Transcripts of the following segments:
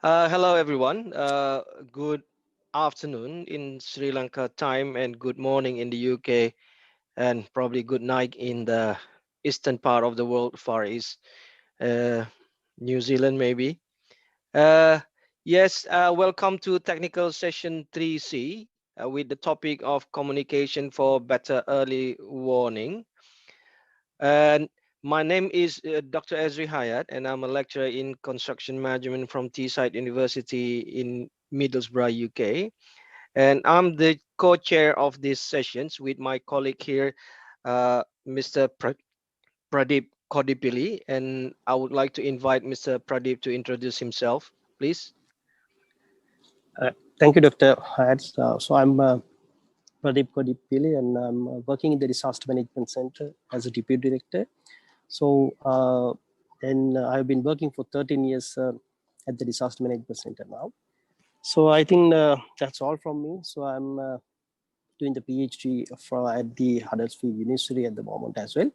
Hello, everyone. Good afternoon in Sri Lanka time and good morning in the UK and probably good night in the eastern part of the world, Far East, uh, New Zealand maybe. Uh, yes, welcome to technical session 3C with the topic of communication for better early warning. And my name is Dr. Ezri Hayat, and I'm a lecturer in construction management from Teesside University in Middlesbrough, UK. And I'm the co-chair of these sessions with my colleague here, Mr. Pradeep Kodipili. And I would like to invite Mr. Pradeep to introduce himself, please. Thank you, Dr. Hayat. I'm Pradeep Kodipili, and I'm working in the Disaster Management Center as a deputy director. And I've been working for 13 years at the Disaster Management Center now. So I think that's all from me. So I'm doing the PhD at the Huddersfield University at the moment as well.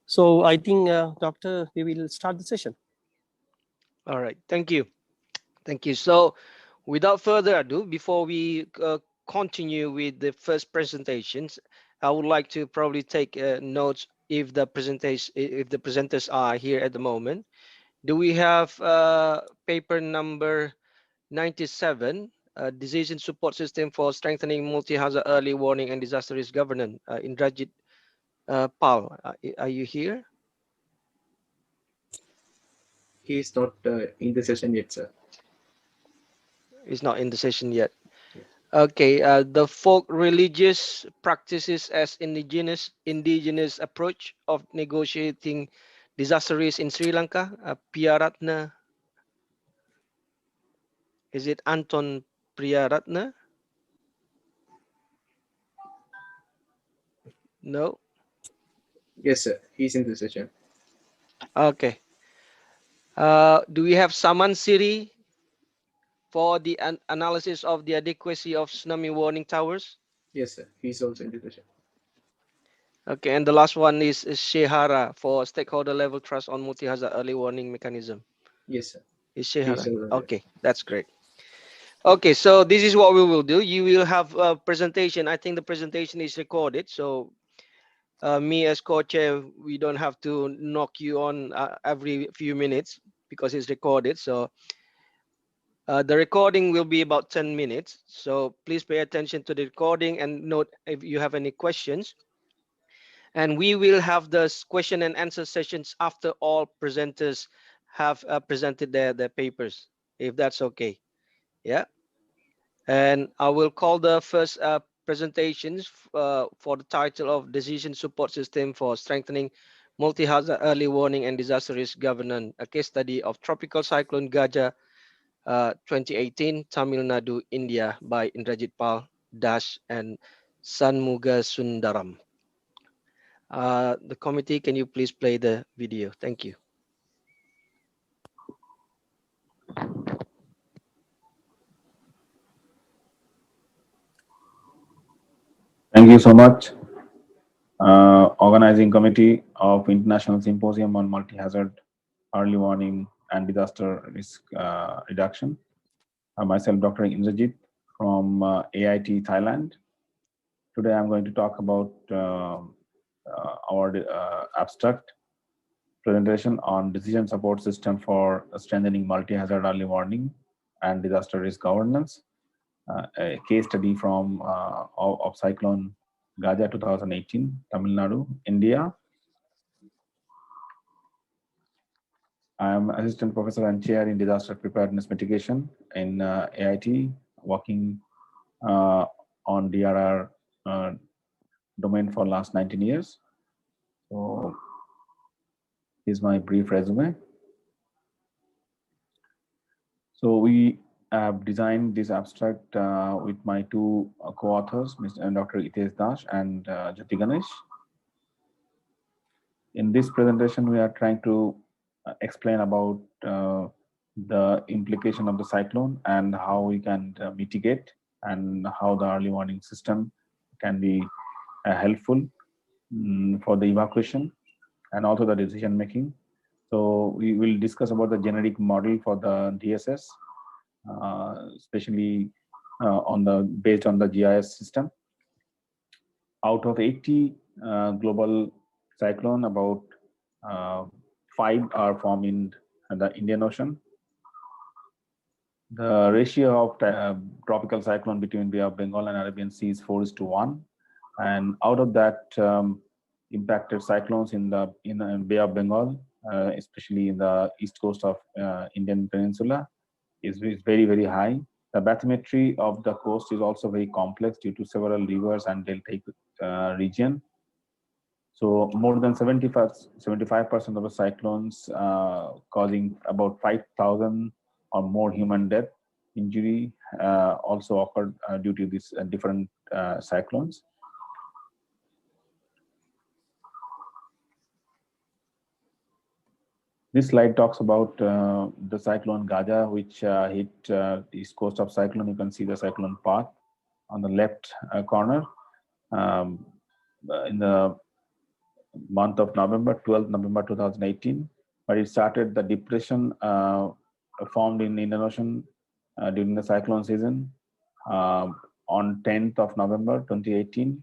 So I think, Doctor, we will start the session. All right, thank you. Thank you. So without further ado, before we continue with the first presentations, I would like to probably take notes if the presenters are here at the moment. Do we have paper number 97, Decision Support System for Strengthening Multi-Hazard Early Warning and Disaster Risk Governance? Indrajit Pal, are you here? He is not in the session yet, sir. He's not in the session yet. Okay, the folk religious practices as indigenous approach of negotiating disaster risk in Sri Lanka. Priyaratna, is it Anton Priyaratna? No. Yes, sir. He's in the session. Okay. Do we have Saman Siri for the analysis of the adequacy of tsunami warning towers? Yes, sir. He's also in the session. Okay, and the last one is Shehara for stakeholder level trust on multi-hazard early warning mechanism. Yes, sir. Is Shehara? He's also Okay, that's great. Okay, so this is what we will do. You will have a presentation. I think the presentation is recorded. So me as co-chair, we don't have to knock you on every few minutes because it's recorded. So the recording will be about 10 minutes. So please pay attention to the recording and note if you have any questions. And we will have the question and answer sessions after all presenters have presented their papers, if that's okay. Yeah. And I will call the first presentations for the title of Decision Support System for Strengthening Multi-Hazard Early Warning and Disaster Risk Governance, a case study of Tropical Cyclone Gaja 2018, Tamil Nadu, India by Indrajit Pal Dash and Sanmuga Sundaram. The committee, can you please play the video? Thank you. Thank you so much. Organizing Committee of International Symposium on Multi-Hazard Early Warning and Disaster Risk Reduction. Myself, Dr. Indrajit from AIT Thailand. Today I'm going to talk about our abstract presentation on decision support system for strengthening multi-hazard early warning and disaster risk governance. A case study from of Cyclone Gaja 2018, Tamil Nadu, India. I am assistant professor and chair in disaster preparedness mitigation in AIT, working on DRR domain for last 19 years. So here's my brief resume. So we have designed this abstract with my two co-authors, Mr. Dr. Itesh Dash and Jyoti Ganesh. In this presentation, we are trying to explain about the implication of the cyclone and how we can mitigate and how the early warning system can be helpful for the evacuation and also the decision making. So we will discuss about the generic model for the DSS especially based on the GIS system. Out of 80 global cyclone, about 5 are formed in the Indian Ocean. The ratio of tropical cyclone between Bay of Bengal and Arabian Sea is 4:1, and out of that, impacted cyclones in the Bay of Bengal, especially in the east coast of Indian Peninsula, is very, very high. The bathymetry of the coast is also very complex due to several rivers and deltaic region. So more than 75% of the cyclones causing about 5,000 or more human death, injury also occurred due to these different cyclones. This slide talks about the Cyclone Gaja, which hit the east coast of Cyclone. You can see the cyclone path on the left corner. In the month of November, 12th November 2018, but it started the depression formed in Indian Ocean during the cyclone season on 10th of November 2018.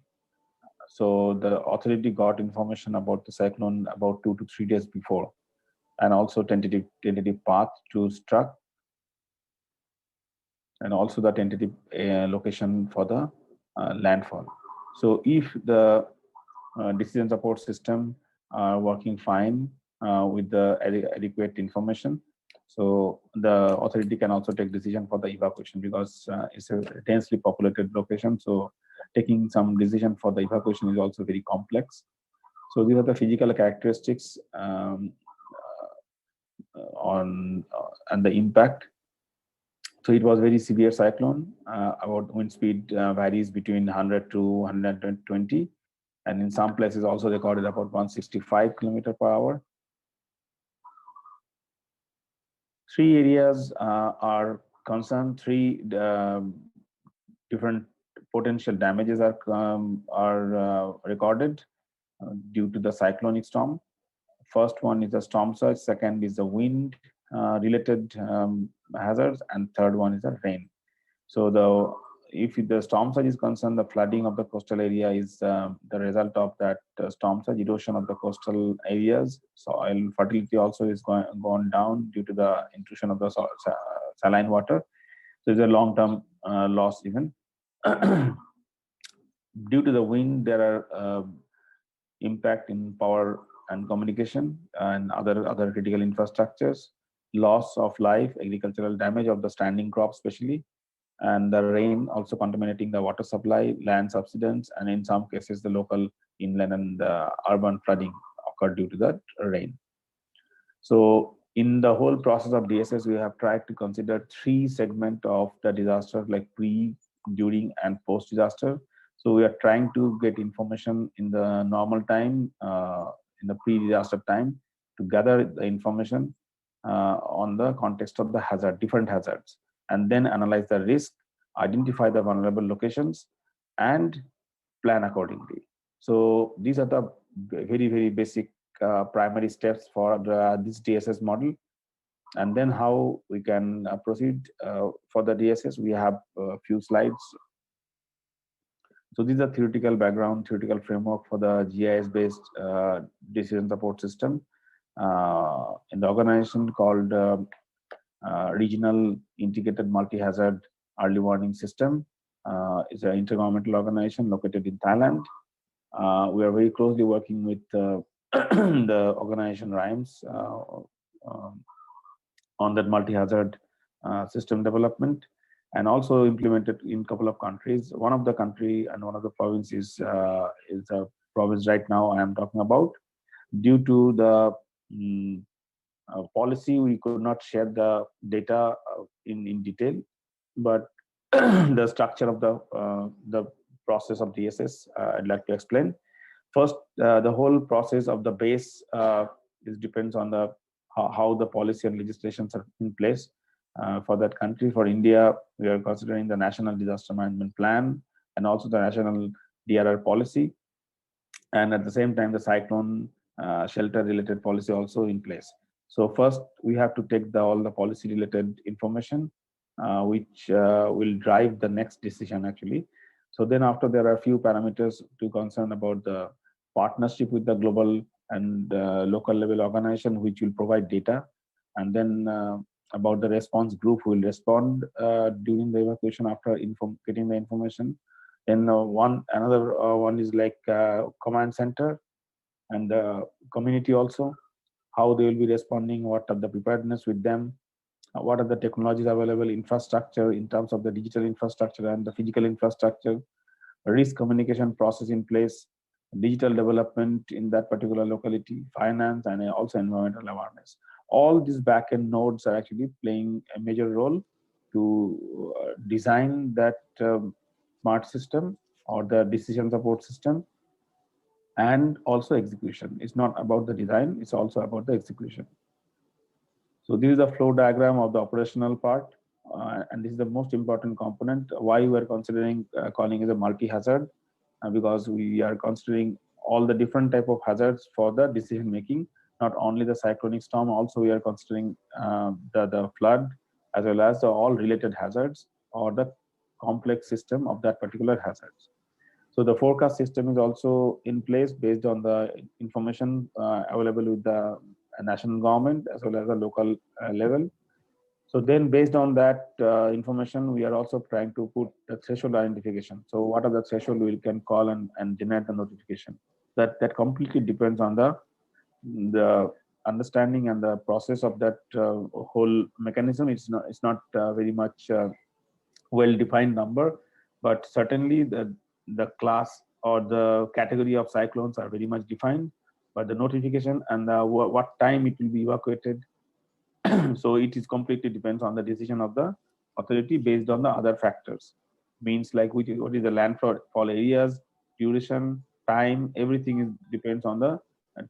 So the authority got information about the cyclone about 2 to 3 days before, and also tentative path to struck, and also the tentative location for the landfall. So if the decision support system are working fine with the adequate information, so the authority can also take decision for the evacuation, because it's a densely populated location. So taking some decision for the evacuation is also very complex. So these are the physical characteristics and the impact. So it was very severe cyclone. About wind speed varies between 100 to 120, and in some places also recorded about 165 km/h. 3 areas are concerned. 3 different potential damages are recorded due to the cyclonic storm. First one is the storm surge, second is the wind related hazards, and third one is the rain. So if the storm surge is concerned, the flooding of the coastal area is the result of that storm surge, erosion of the coastal areas. Soil fertility also is gone down due to the intrusion of the saline water. So it's a long-term loss even. Due to the wind, there are impact in power and communication and other critical infrastructures, loss of life, agricultural damage of the standing crops especially, and the rain also contaminating the water supply, land subsidence, and in some cases the local inland and urban flooding occurred due to that rain. So in the whole process of DSS, we have tried to consider 3 segments of the disaster, like pre, during, and post disaster. So we are trying to get information in the normal time, in the pre-disaster time, to gather the information on the context of the hazard, different hazards, and then analyze the risk, identify the vulnerable locations, and plan accordingly. So these are the very, very basic primary steps for this DSS model. And then how we can proceed for the DSS, we have a few slides. So these are theoretical background, theoretical framework for the GIS-based decision support system in the organization called Regional Integrated Multi-Hazard Early Warning System. It's an intergovernmental organization located in Thailand. We are very closely working with the organization RIMES on that multi-hazard system development, and also implemented in a couple of countries. One of the country and one of the provinces is a province right now I am talking about. Due to the policy, we could not share the data in detail, but the structure of the process of DSS, I'd like to explain. First, the whole process of the base depends on how the policy and legislations are in place for that country. For India, we are considering the National Disaster Management Plan and also the National DRR policy, and at the same time, the cyclone shelter related policy also in place. So first, we have to take all the policy related information which will drive the next decision actually. So then after, there are a few parameters to concern about the partnership with the global and local level organization, which will provide data. And then about the response group who will respond during the evacuation after getting the information. Then another one is like command center and the community also, how they will be responding, what are the preparedness with them, what are the technologies available, infrastructure in terms of the digital infrastructure and the physical infrastructure, risk communication process in place, digital development in that particular locality, finance, and also environmental awareness. All these backend nodes are actually playing a major role to design that smart system or the decision support system, and also execution. It's not about the design, it's also about the execution. So this is a flow diagram of the operational part, and this is the most important component. Why we are considering calling it a multi-hazard, because we are considering all the different type of hazards for the decision making. Not only the cyclonic storm, also we are considering the flood, as well as all related hazards or the complex system of that particular hazards. So the forecast system is also in place based on the information available with the national government as well as the local level. So then based on that information, we are also trying to put the threshold identification. So what are the threshold we can call and generate the notification? That completely depends on the understanding and the process of that whole mechanism. It's not very much well-defined number, but certainly the class or the category of cyclones are very much defined, but the notification and what time it will be evacuated. So it is completely depends on the decision of the authority based on the other factors. Means like what is the landfall areas, duration, time, everything depends on the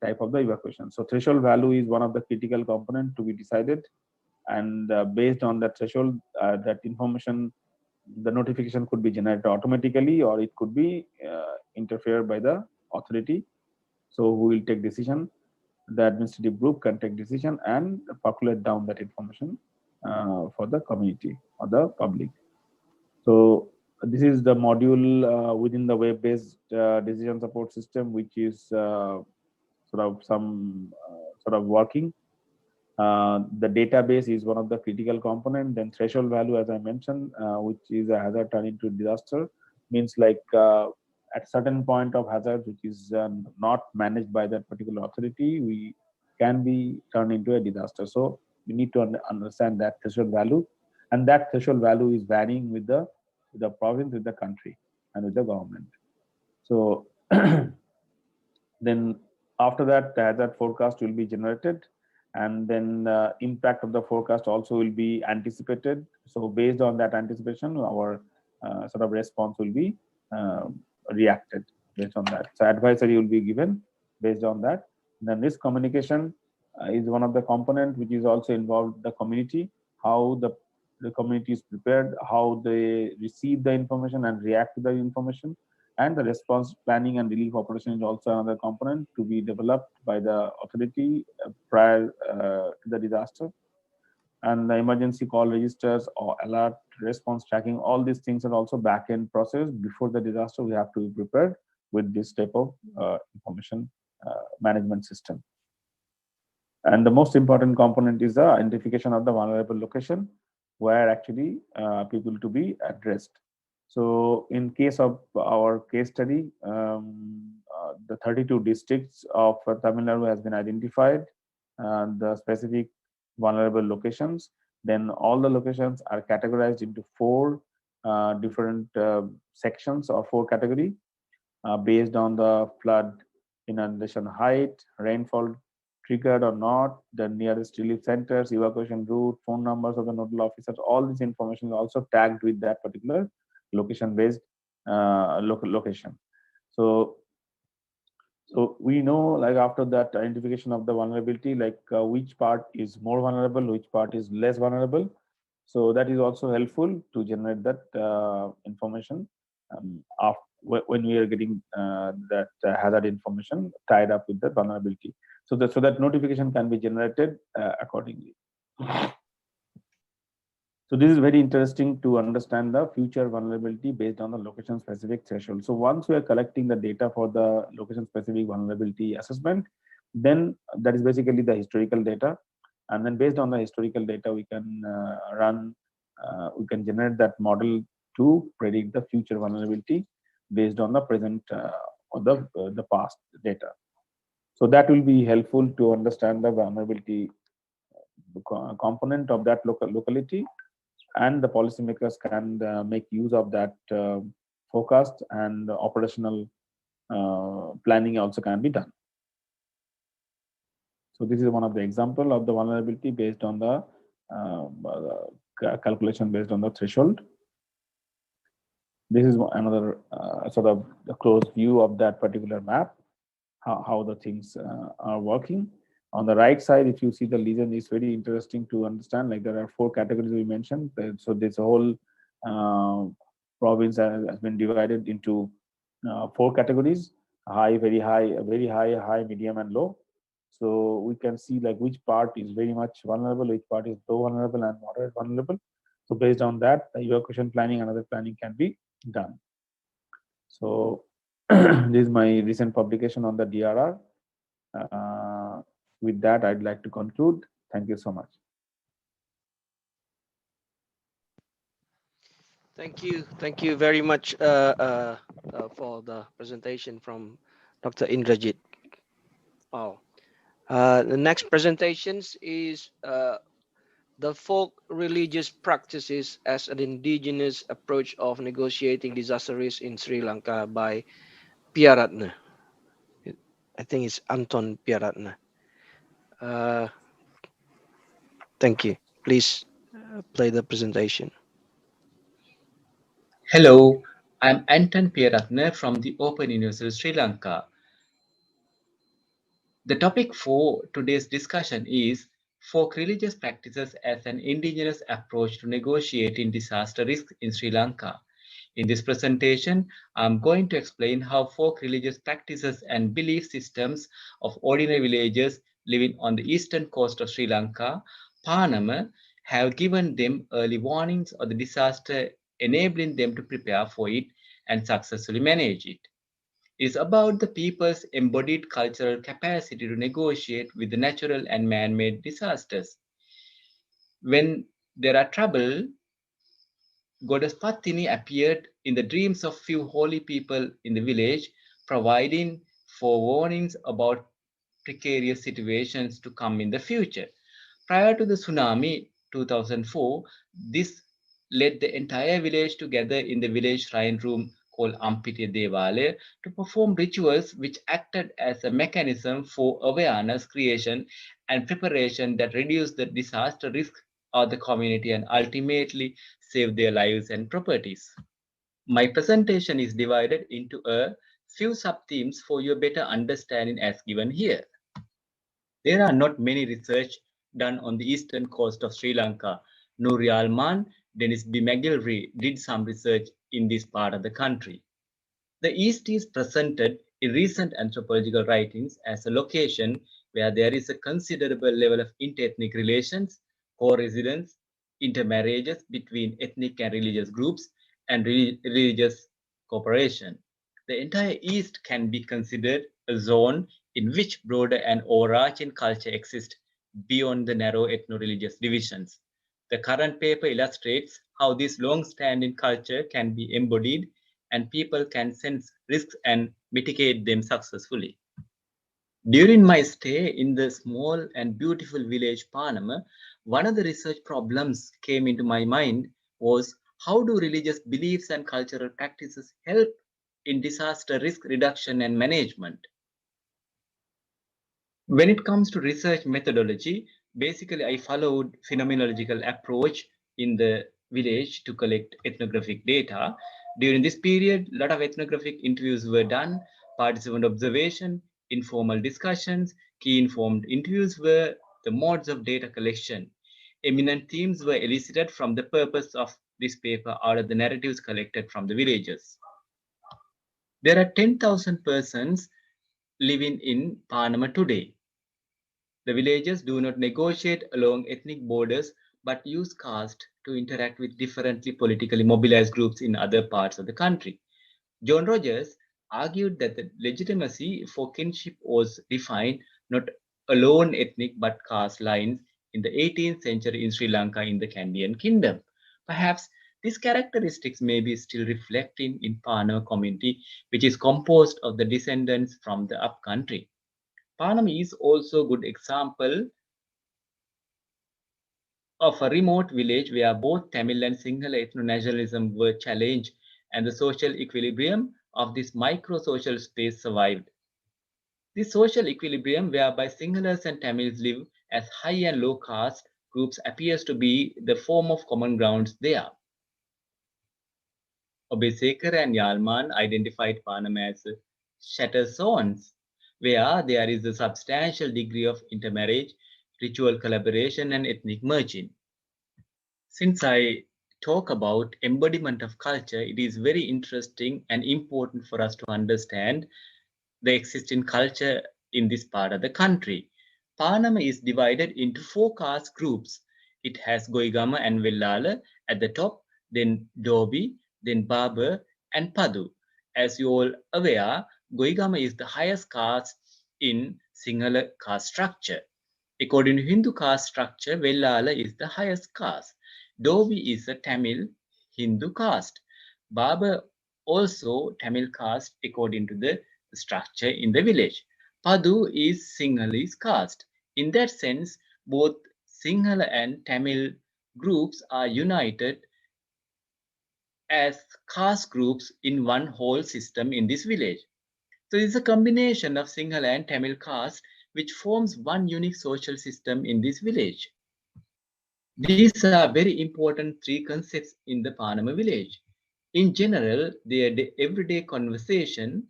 type of the evacuation. So threshold value is one of the critical component to be decided, and based on that threshold, that information, the notification could be generated automatically, or it could be interfered by the authority. So who will take decision? The administrative group can take decision and populate down that information for the community or the public. So this is the module within the web-based decision support system, which is sort of working. The database is one of the critical component. Then threshold value, as I mentioned, which is a hazard turned into disaster, means like at certain point of hazard which is not managed by that particular authority, we can be turned into a disaster. So we need to understand that threshold value, and that threshold value is varying with the province, with the country, and with the government. So then after that, the hazard forecast will be generated, and then impact of the forecast also will be anticipated. So based on that anticipation, our sort of response will be reacted based on that. So advisory will be given based on that. Then risk communication is one of the component which is also involved the community, how the community is prepared, how they receive the information and react to the information. And the response planning and relief operation is also another component to be developed by the authority prior to the disaster. And the emergency call registers or alert response tracking, all these things are also back-end process. Before the disaster, we have to be prepared with this type of information management system. And the most important component is the identification of the vulnerable location where actually people to be addressed. So in case of our case study, the 32 districts of Tamil Nadu has been identified, the specific vulnerable locations. Then all the locations are categorized into 4 different sections or 4 category based on the flood, inundation height, rainfall triggered or not, the nearest relief centers, evacuation route, phone numbers of the nodal officers. All this information is also tagged with that particular location-based location. So we know, like after that identification of the vulnerability, like which part is more vulnerable, which part is less vulnerable. So that is also helpful to generate that information when we are getting that hazard information tied up with the vulnerability. So that notification can be generated accordingly. So this is very interesting to understand the future vulnerability based on the location specific threshold. So once we are collecting the data for the location specific vulnerability assessment, then that is basically the historical data. And then based on the historical data, we can we can generate that model to predict the future vulnerability based on the present or the past data. So that will be helpful to understand the vulnerability component of that locality, and the policymakers can make use of that forecast, and operational planning also can be done. So this is one of the example of the vulnerability based on the calculation based on the threshold. This is another sort of the close view of that particular map, how the things are working. On the right side, if you see the lesion, is very interesting to understand. Like there are 4 categories we mentioned. So this whole province has been divided into 4 categories: high, very high, very high, high, medium, and low. So we can see like which part is very much vulnerable, which part is low vulnerable, and moderate vulnerable. So based on that, the evacuation planning and other planning can be done. So this is my recent publication on the DRR. With that, I'd like to conclude. Thank you so much. Thank you very much for the presentation from Dr. Indrajit. Wow. The next presentations is the folk religious practices as an indigenous approach of negotiating disaster risk in Sri Lanka by Piaratna. I think it's Anton Piaratna. Thank you. Please play the presentation. Hello, I'm Anton Piaratna from the Open University Sri Lanka. The topic for today's discussion is folk religious practices as an indigenous approach to negotiating disaster risk in Sri Lanka. In this presentation, I'm going to explain how folk religious practices and belief systems of ordinary villagers living on the eastern coast of Sri Lanka, Panama, have given them early warnings of the disaster, enabling them to prepare for it and successfully manage it. It is about the people's embodied cultural capacity to negotiate with the natural and man-made disasters. When there are trouble, Goddess Pattini appeared in the dreams of few holy people in the village, providing for warnings about precarious situations to come in the future. Prior to the tsunami 2004, this led the entire village to gather in the village shrine room called Ampitiya Devalaya to perform rituals which acted as a mechanism for awareness creation and preparation that reduced the disaster risk of the community and ultimately saved their lives and properties. My presentation is divided into a few sub-themes for your better understanding as given here. There are not many research done on the eastern coast of Sri Lanka. Nouri Alman, Dennis B. McGilvery did some research in this part of the country. The East is presented in recent anthropological writings as a location where there is a considerable level of interethnic relations, co-residence, intermarriages between ethnic and religious groups, and religious cooperation. The entire East can be considered a zone in which broader and overarching culture exists beyond the narrow ethno-religious divisions. The current paper illustrates how this long-standing culture can be embodied and people can sense risks and mitigate them successfully. During my stay in the small and beautiful village Panama, one of the research problems came into my mind was how do religious beliefs and cultural practices help in disaster risk reduction and management? When it comes to research methodology, basically I followed phenomenological approach in the village to collect ethnographic data. During this period, a lot of ethnographic interviews were done, participant observation, informal discussions, key informed interviews were the modes of data collection. Eminent themes were elicited from the purpose of this paper out of the narratives collected from the villagers. There are 10,000 persons living in Panama today. The villagers do not negotiate along ethnic borders, but use caste to interact with differently politically mobilized groups in other parts of the country. John Rogers argued that the legitimacy for kinship was defined not alone ethnic but caste lines in the 18th century in Sri Lanka in the Kandyan kingdom. Perhaps these characteristics may be still reflected in Panama community, which is composed of the descendants from the upcountry. Panama is also a good example of a remote village where both Tamil and Sinhala ethno-nationalism were challenged and the social equilibrium of this micro-social space survived. This social equilibrium whereby Sinhalas and Tamils live as high and low caste groups appears to be the form of common grounds there. Obesekar and Yalman identified Panama as shatter zones, where there is a substantial degree of intermarriage, ritual collaboration, and ethnic merging. Since I talk about embodiment of culture, it is very interesting and important for us to understand the existing culture in this part of the country. Panama is divided into 4 caste groups. It has Goigama and Vellala at the top, then Dobi, then Barber, and Padu. As you all aware, Goigama is the highest caste in Sinhala caste structure. According to Hindu caste structure, Vellala is the highest caste. Dobi is a Tamil Hindu caste. Barber also Tamil caste according to the structure in the village. Padu is Sinhalese caste. In that sense, both Sinhala and Tamil groups are united as caste groups in one whole system in this village. So it's a combination of Sinhala and Tamil caste which forms one unique social system in this village. These are very important 3 concepts in the Panama village. In general, their everyday conversation,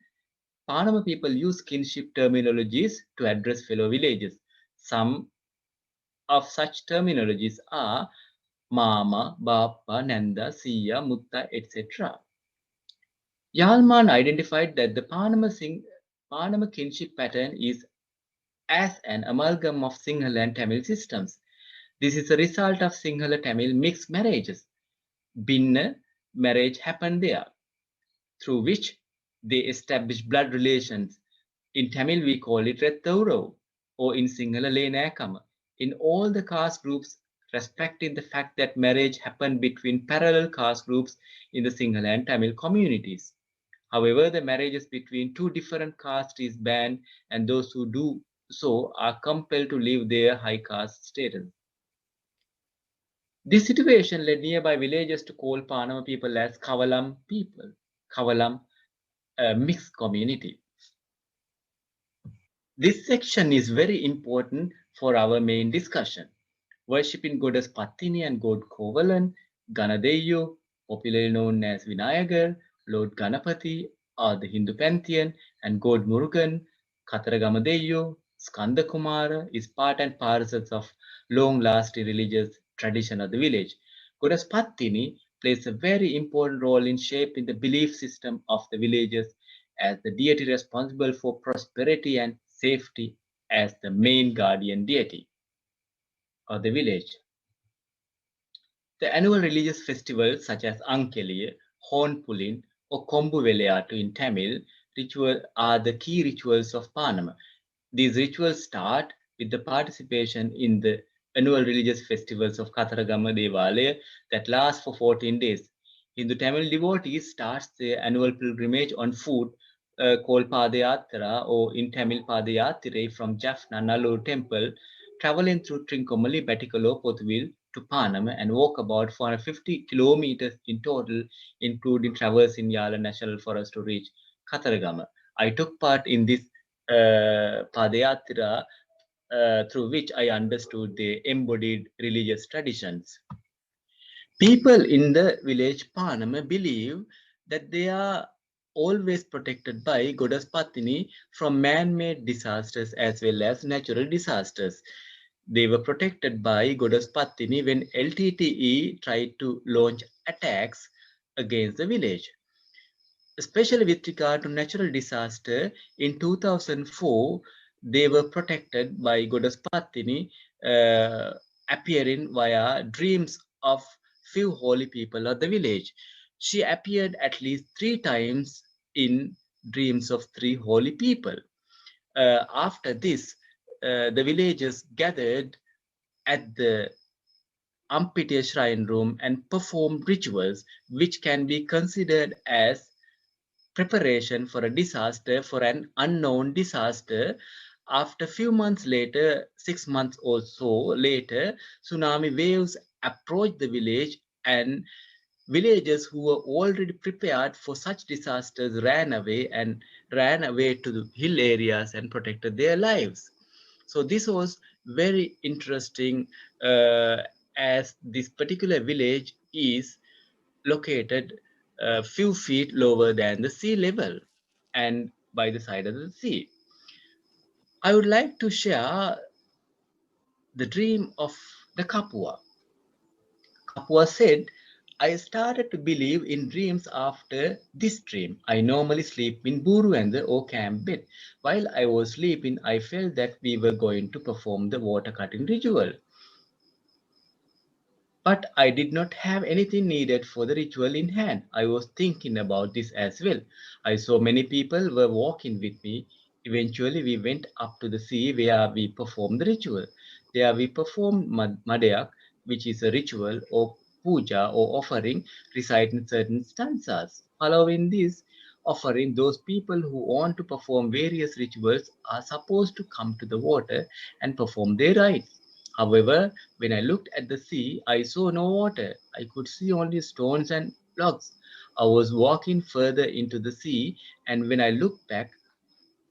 Panama people use kinship terminologies to address fellow villagers. Some of such terminologies are Mama, Bappa, Nanda, Siya, Mutta, etc. Yalman identified that the Panama kinship pattern is as an amalgam of Sinhala and Tamil systems. This is a result of Sinhala-Tamil mixed marriages. Binna marriage happened there, through which they establish blood relations. In Tamil, we call it Rethuru, or in Sinhala, Lenakama. In all the caste groups, respecting the fact that marriage happened between parallel caste groups in the Sinhala and Tamil communities. However, the marriages between 2 different castes is banned, and those who do so are compelled to leave their high caste status. This situation led nearby villagers to call Panama people as Kavalam people, Kavalam, a mixed community. This section is very important for our main discussion. Worshipping Goddess Pattini and God Kovalan, Ganadeyu, popularly known as Vinayagar, Lord Ganapati are the Hindu pantheon, and God Murugan, Kataragamadeyu, Skandakumara is part and parcel of long-lasting religious tradition of the village. Goddess Pattini plays a very important role in shaping the belief system of the villagers as the deity responsible for prosperity and safety as the main guardian deity of the village. The annual religious festivals such as Ankeliya, Horn Pulin, or Kombu Velayatu in Tamil ritual are the key rituals of Panama. These rituals start with the participation in the annual religious festivals of Katharagama Devalaya that last for 14 days. Hindu Tamil devotees start their annual pilgrimage on foot called Padayatra, or in Tamil Padayatire, from Jaffna Nallur temple, traveling through Trincomalee, Batikalo, Pothuville to Panama, and walk about 450 kilometers in total, including traversing Yala National Forest to reach Katharagama. I took part in this Padayatra through which I understood the embodied religious traditions. People in the village Panama believe that they are always protected by Goddess Pattini from man-made disasters as well as natural disasters. They were protected by Goddess Pattini when LTTE tried to launch attacks against the village. Especially with regard to natural disaster, in 2004, they were protected by Goddess Pattini appearing via dreams of few holy people of the village. She appeared at least 3 times in dreams of 3 holy people. After this, the villagers gathered at the Ampite shrine room and performed rituals which can be considered as preparation for a disaster, for an unknown disaster. After few months later, 6 months or so later, tsunami waves approached the village, and villagers who were already prepared for such disasters ran away to the hill areas and protected their lives. So this was very interesting, as this particular village is located a few feet lower than the sea level and by the side of the sea. I would like to share the dream of the Kapua. Kapua said, I started to believe in dreams after this dream. I normally sleep in Buruanda or camp bed. While I was sleeping, I felt that we were going to perform the water cutting ritual. But I did not have anything needed for the ritual in hand. I was thinking about this as well. I saw many people were walking with me. Eventually, we went up to the sea where we performed the ritual. There we performed Madayak, which is a ritual or puja or offering, reciting certain stanzas. Following this offering, those people who want to perform various rituals are supposed to come to the water and perform their rites. However, when I looked at the sea, I saw no water. I could see only stones and logs. I was walking further into the sea, and when I looked back,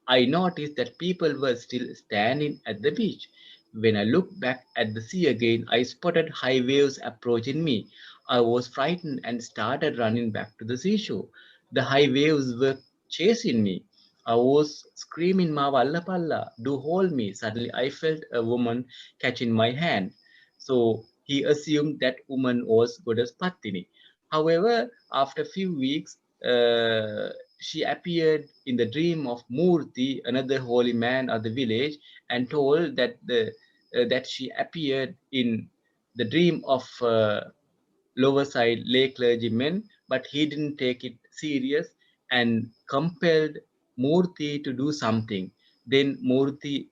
I noticed that people were still standing at the beach. When I looked back at the sea again, I spotted high waves approaching me. I was frightened and started running back to the seashore. The high waves were chasing me. I was screaming, Ma Valla Palla, do hold me. Suddenly I felt a woman catching my hand. So he assumed that woman was Goddess Pattini. However, after a few weeks, she appeared in the dream of Murti, another holy man of the village, and told that that she appeared in the dream of lower side lay clergyman, but he didn't take it serious and compelled Murti to do something. Then Murti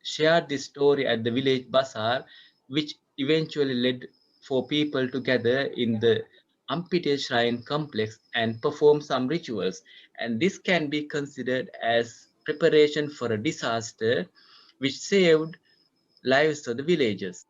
shared this story at the village bazaar, which eventually led for people to gather in the Ampite shrine complex and perform some rituals. And this can be considered as preparation for a disaster which saved lives of the villagers.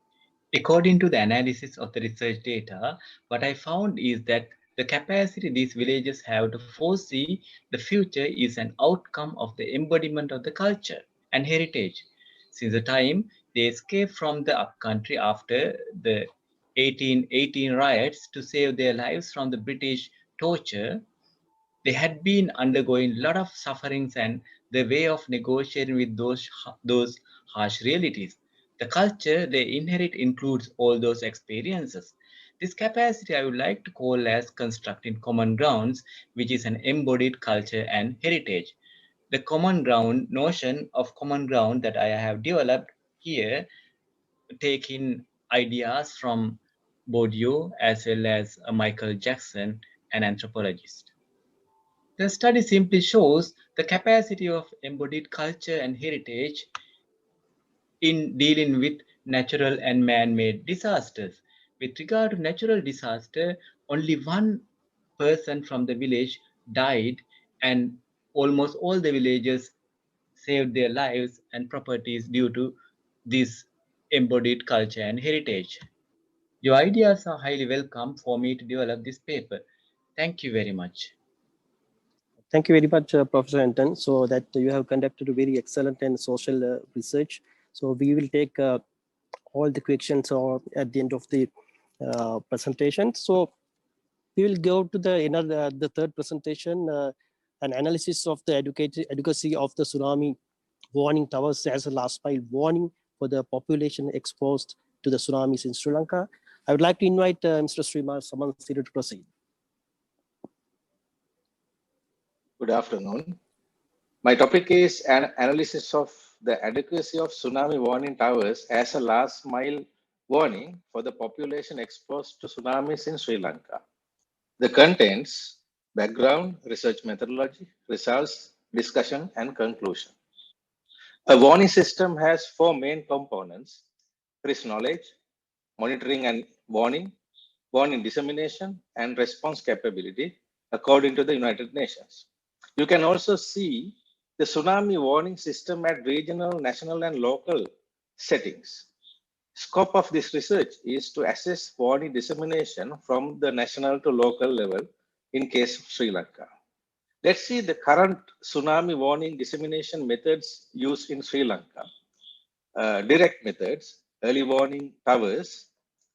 According to the analysis of the research data, what I found is that the capacity these villages have to foresee the future is an outcome of the embodiment of the culture and heritage. Since the time they escaped from the upcountry after the 1818 riots to save their lives from the British torture, they had been undergoing a lot of sufferings and the way of negotiating with those harsh realities. The culture they inherit includes all those experiences. This capacity I would like to call as constructing common grounds, which is an embodied culture and heritage. The common ground notion of common ground that I have developed here, taking ideas from Bourdieu as well as Michael Jackson, an anthropologist. The study simply shows the capacity of embodied culture and heritage in dealing with natural and man-made disasters. With regard to natural disaster, only one person from the village died, and almost all the villagers saved their lives and properties due to this embodied culture and heritage. Your ideas are highly welcome for me to develop this paper. Thank you very much. Thank you very much, Professor Anton. So that you have conducted a very excellent and social research. So we will take all the questions or at the end of the presentation. So we will go to the third presentation, an analysis of the adequacy of the tsunami warning towers as a last mile warning for the population exposed to the tsunamis in Sri Lanka. I would like to invite Mr. Srima Samansiri to proceed. Good afternoon. My topic is an analysis of the adequacy of tsunami warning towers as a last mile warning for the population exposed to tsunamis in Sri Lanka. The contents, background, research methodology, results, discussion, and conclusion. A warning system has four main components: risk knowledge, monitoring and warning, warning dissemination, and response capability according to the United Nations. You can also see the tsunami warning system at regional, national, and local settings. Scope of this research is to assess warning dissemination from the national to local level in case of Sri Lanka. Let's see the current tsunami warning dissemination methods used in Sri Lanka. Direct methods, early warning towers,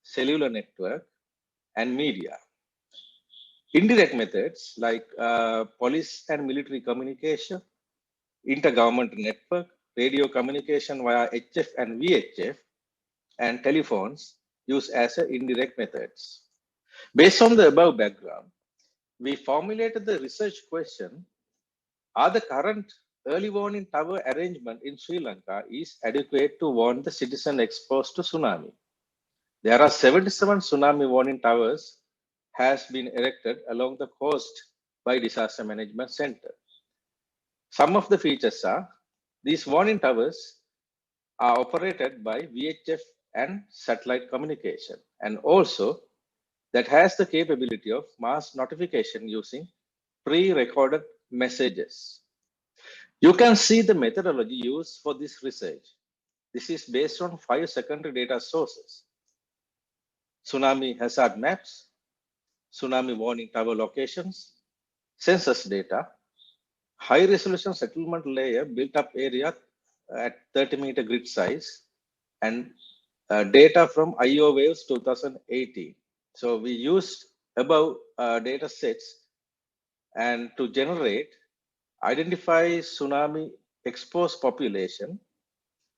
cellular network, and media. Indirect methods like police and military communication, intergovernmental network, radio communication via HF and VHF, and telephones used as indirect methods. Based on the above background, we formulated the research question: are the current early warning tower arrangement in Sri Lanka is adequate to warn the citizen exposed to tsunami? There are 77 tsunami warning towers has been erected along the coast by Disaster Management Center. Some of the features are: these warning towers are operated by VHF and satellite communication, and also that has the capability of mass notification using pre-recorded messages. You can see the methodology used for this research. This is based on 5 secondary data sources: tsunami hazard maps, tsunami warning tower locations, census data, high resolution settlement layer built up area at 30-meter grid size, and data from IO Waves 2018. So we used above data sets and to generate, identify tsunami exposed population,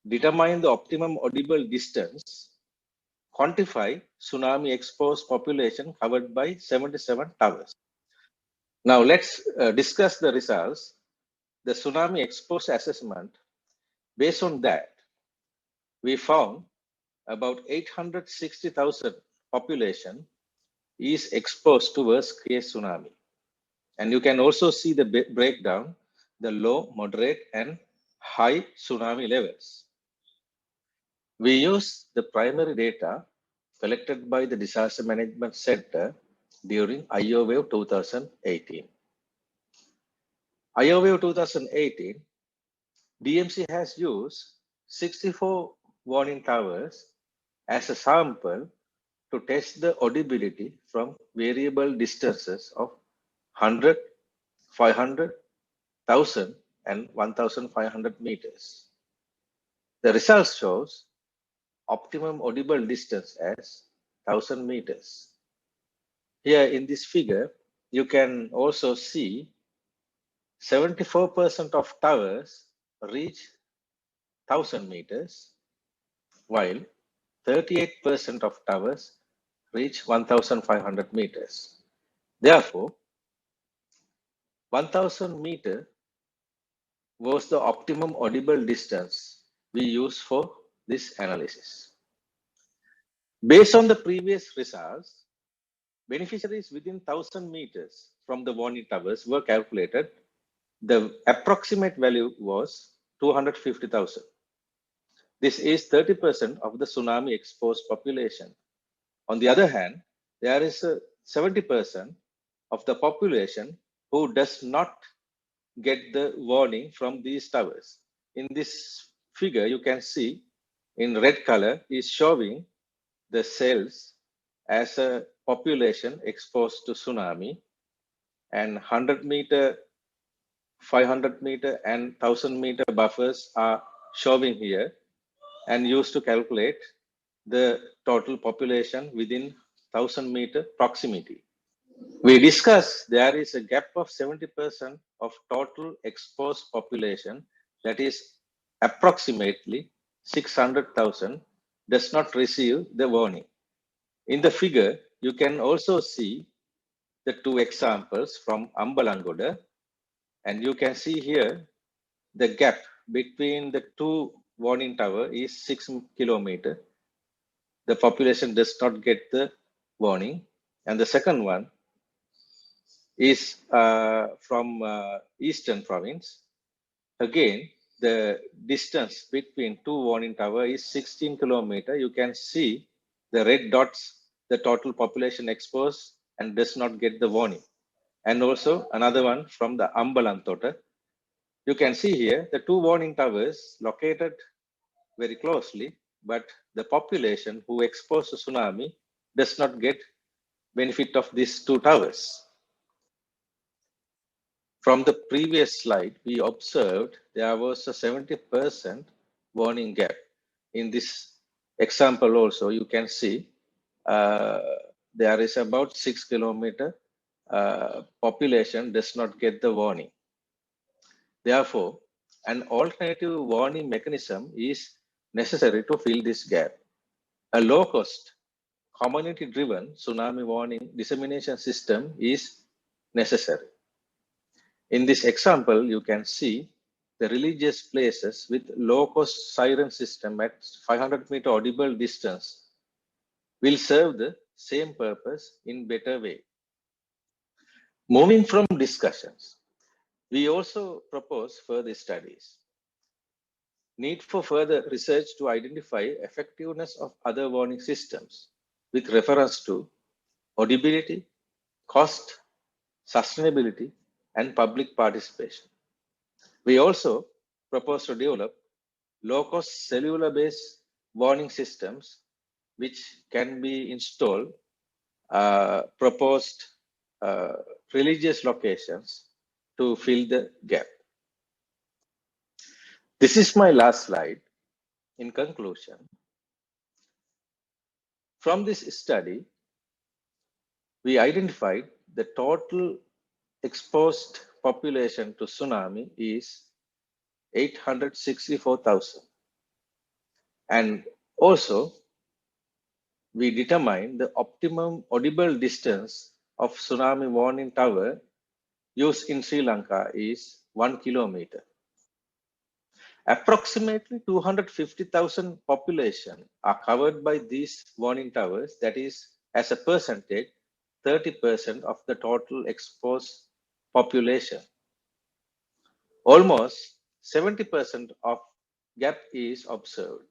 determine the optimum audible distance, quantify tsunami exposed population covered by 77 towers. Now let's discuss the results. The tsunami exposed assessment. Based on that, we found about 860,000 population is exposed to worst case tsunami. And you can also see the breakdown, the low, moderate, and high tsunami levels. We use the primary data collected by the Disaster Management Center during IO Wave 2018. IO Wave 2018, DMC has used 64 warning towers as a sample to test the audibility from variable distances of 100, 500, 1000, and 1500 meters. The results shows optimum audible distance as 1000 meters. Here in this figure, you can also see 74% of towers reach 1000 meters, while 38% of towers reach 1500 meters. Therefore, 1000 meter was the optimum audible distance we used for this analysis. Based on the previous results, beneficiaries within 1000 meters from the warning towers were calculated. The approximate value was 250,000. This is 30% of the tsunami exposed population. On the other hand, there is a 70% of the population who does not get the warning from these towers. In this figure, you can see in red color is showing the cells as a population exposed to tsunami, and 100 meter, 500 meter, and 1000 meter buffers are showing here and used to calculate the total population within 1000 meter proximity. We discussed there is a gap of 70% of total exposed population, that is approximately 600,000, does not receive the warning. In the figure, you can also see the two examples from Ambalangoda, and you can see here the gap between the two warning tower is 6 kilometers. the population does not get the warning. And the second one is from Eastern province. Again, the distance between two warning towers is 16 kilometers. You can see the red dots, the total population exposed and does not get the warning. And also another one from the Ambalantota. You can see here the two warning towers located very closely, but the population who exposed to tsunami does not get benefit of these two towers. From the previous slide, we observed there was a 70% warning gap. In this example also, you can see there is about 6 kilometer population does not get the warning. Therefore, an alternative warning mechanism is necessary to fill this gap. A low-cost, community-driven tsunami warning dissemination system is necessary. In this example, you can see the religious places with low-cost siren system at 500-meter audible distance will serve the same purpose in better way. Moving from discussions, we also propose further studies. Need for further research to identify effectiveness of other warning systems with reference to audibility, cost, sustainability, and public participation. We also propose to develop low-cost cellular-based warning systems which can be installed proposed religious locations to fill the gap. This is my last slide. In conclusion, from this study, we identified the total exposed population to tsunami is 864,000. And also, we determined the optimum audible distance of tsunami warning tower used in Sri Lanka is 1 kilometer. Approximately 250,000 population are covered by these warning towers, that is, as a percentage, 30% of the total exposed population. Almost 70% of gap is observed.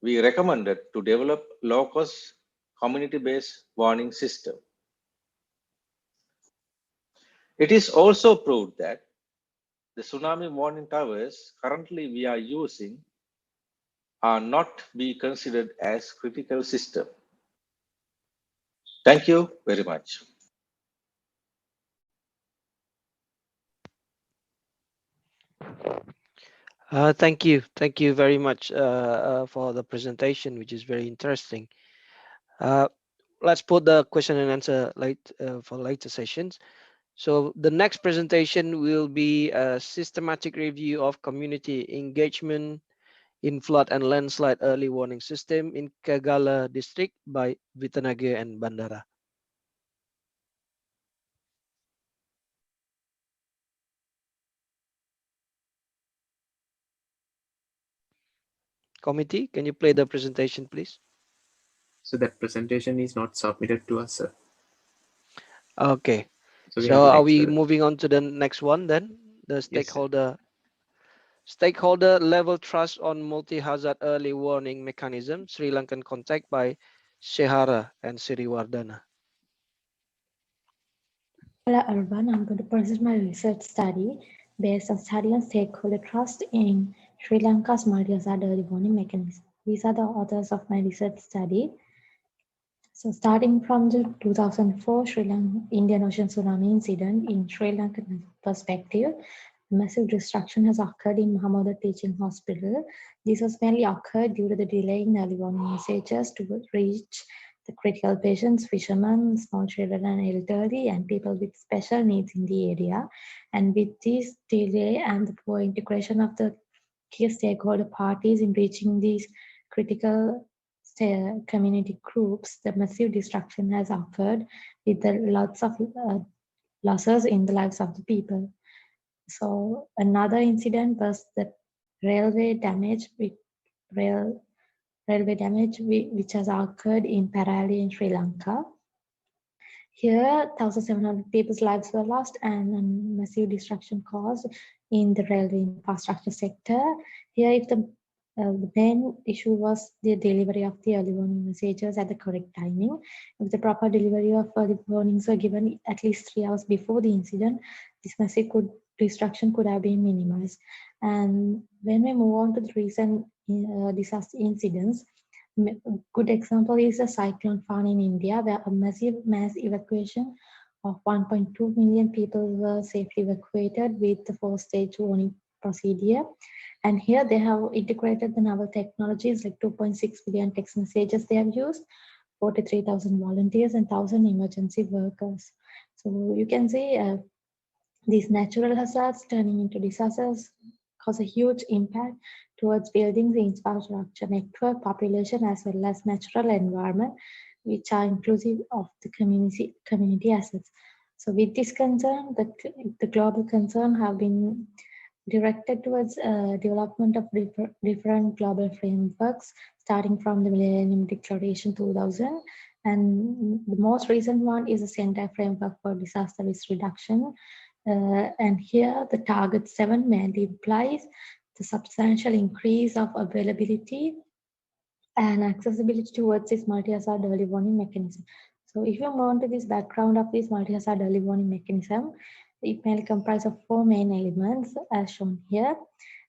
We recommended to develop low-cost community-based warning system. It is also proved that the tsunami warning towers currently we are using are not be considered as critical system. Thank you very much. Thank you very much for the presentation, which is very interesting. Let's put the question and answer for later sessions. So the next presentation will be a systematic review of community engagement in flood and landslide early warning system in Kagala district by Vitanage and Bandara. Committee, can you play the presentation, please? So that presentation is not submitted to us, sir. Okay. So, we So have the are next, we moving on to the next one then? The stakeholder level trust on multi-hazard early warning mechanism, Sri Lankan contact by Shehara and Siriwardana. Hello everyone, I'm going to present my research study based on study on stakeholder trust in Sri Lanka's multi-hazard early warning mechanism. These are the authors of my research study. So starting from the 2004 Sri Lankan Indian Ocean tsunami incident in Sri Lankan perspective, massive destruction has occurred in Mahamoda Teaching Hospital. This was mainly occurred due to the delay in early warning messages to reach the critical patients, fishermen, small children and elderly, and people with special needs in the area. And with this delay and the poor integration of the key stakeholder parties in reaching these critical community groups, the massive destruction has occurred with lots of losses in the lives of the people. So another incident was the railway damage with rail railway damage which has occurred in Parali in Sri Lanka. Here, 1,700 people's lives were lost and massive destruction caused in the railway infrastructure sector. Here, if the main issue was the delivery of the early warning messages at the correct timing. If the proper delivery of early warnings were given at least 3 hours before the incident, this massive destruction could have been minimized. And when we move on to the recent disaster incidents, a good example is the Cyclone Gaja in India, where a massive mass evacuation of 1.2 million people were safely evacuated with the 4-stage warning procedure. And here they have integrated the novel technologies like 2.6 billion text messages they have used, 43,000 volunteers and 1,000 emergency workers. So you can see these natural hazards turning into disasters cause a huge impact towards building the infrastructure network, population, as well as natural environment, which are inclusive of the community assets. So with this concern, the global concern have been directed towards development of different global frameworks, starting from the Millennium Declaration 2000. And the most recent one is the Center Framework for Disaster Risk Reduction. And here the target 7 mainly implies the substantial increase of availability and accessibility towards this multi-hazard early warning mechanism. So if you move on to this background of this multi-hazard early warning mechanism, it mainly comprises of 4 main elements as shown here.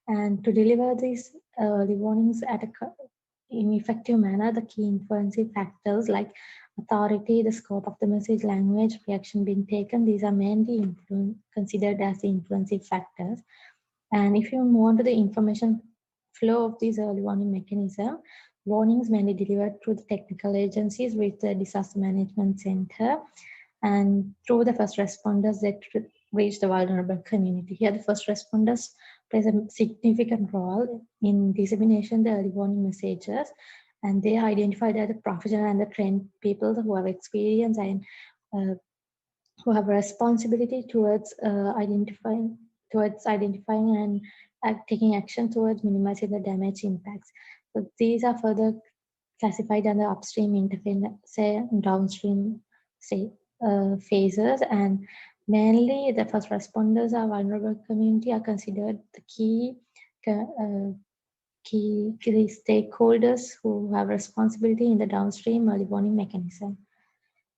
And to deliver these early warnings in effective manner, the key influencing factors like authority, the scope of the message, language, reaction being taken, these are mainly considered as the influencing factors. And if you move on to the information flow of this early warning mechanism, warnings mainly delivered through the technical agencies with the disaster management center and through the first responders that reach the vulnerable community. Here, the first responders plays a significant role in dissemination the early warning messages, and they are identified as the professional and the trained people who have experience and who have responsibility towards identifying and taking action towards minimizing the damage impacts. So these are further classified under upstream, interface, and downstream phases, and mainly the first responders are vulnerable community are considered the key stakeholders who have responsibility in the downstream early warning mechanism.